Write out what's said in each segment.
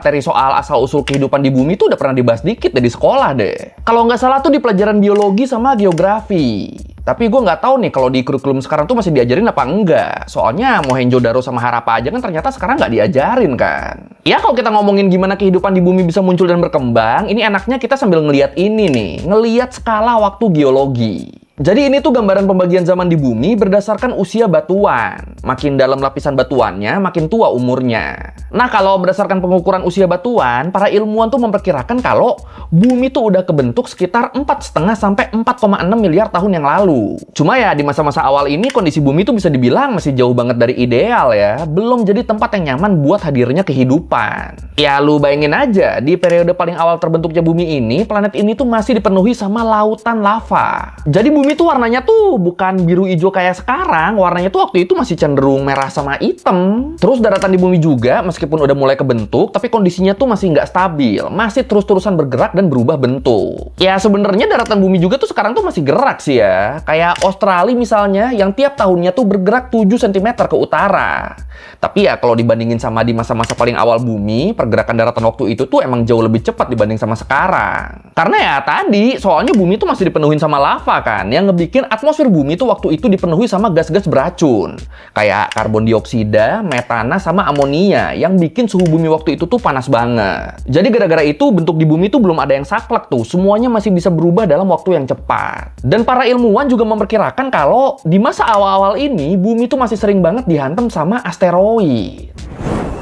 Materi soal asal-usul kehidupan di bumi itu udah pernah dibahas dikit deh di sekolah deh. Kalau nggak salah tuh di pelajaran biologi sama geografi. Tapi gue nggak tahu nih kalau di kurikulum sekarang tuh masih diajarin apa enggak. Soalnya Mohenjo-daro sama Harappa aja kan ternyata sekarang nggak diajarin kan. Ya kalau kita ngomongin gimana kehidupan di bumi bisa muncul dan berkembang, ini enaknya kita sambil ngelihat ini nih. Ngelihat skala waktu geologi. Jadi ini tuh gambaran pembagian zaman di bumi berdasarkan usia batuan. Makin dalam lapisan batuannya, makin tua umurnya. Nah, kalau berdasarkan pengukuran usia batuan, para ilmuwan tuh memperkirakan kalau bumi tuh udah kebentuk sekitar 4,5 sampai 4,6 miliar tahun yang lalu. Cuma ya di masa-masa awal ini kondisi bumi tuh bisa dibilang masih jauh banget dari ideal ya. Belum jadi tempat yang nyaman buat hadirnya kehidupan. Ya lu bayangin aja, di periode paling awal terbentuknya bumi ini, planet ini tuh masih dipenuhi sama lautan lava. Jadi bumi itu warnanya tuh bukan biru hijau kayak sekarang, warnanya tuh waktu itu masih cenderung merah sama hitam. Terus daratan di bumi juga meskipun udah mulai kebentuk, tapi kondisinya tuh masih nggak stabil, masih terus-terusan bergerak dan berubah bentuk. Ya sebenarnya daratan bumi juga tuh sekarang tuh masih gerak sih ya, kayak Australia misalnya yang tiap tahunnya tuh bergerak 7 cm ke utara. Tapi ya kalau dibandingin sama di masa-masa paling awal bumi, pergerakan daratan waktu itu tuh emang jauh lebih cepat dibanding sama sekarang. Karena ya tadi, soalnya bumi tuh masih dipenuhin sama lava kan, yang ngebikin atmosfer bumi tuh waktu itu dipenuhi sama gas-gas beracun. Kayak karbon dioksida, metana, sama amonia, yang bikin suhu bumi waktu itu tuh panas banget. Jadi gara-gara itu bentuk di bumi tuh belum ada yang saklek tuh, semuanya masih bisa berubah dalam waktu yang cepat. Dan para ilmuwan juga memperkirakan kalau di masa awal-awal ini, bumi tuh masih sering banget dihantam sama asteroid.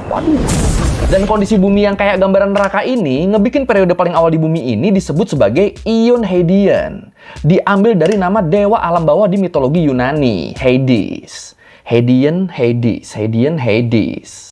Waduh. Dan kondisi bumi yang kayak gambaran neraka ini ngebikin periode paling awal di bumi ini disebut sebagai Ion Hadean. Diambil dari nama dewa alam bawah di mitologi Yunani, Hades. Hadean, Hades, Hadean, Hades.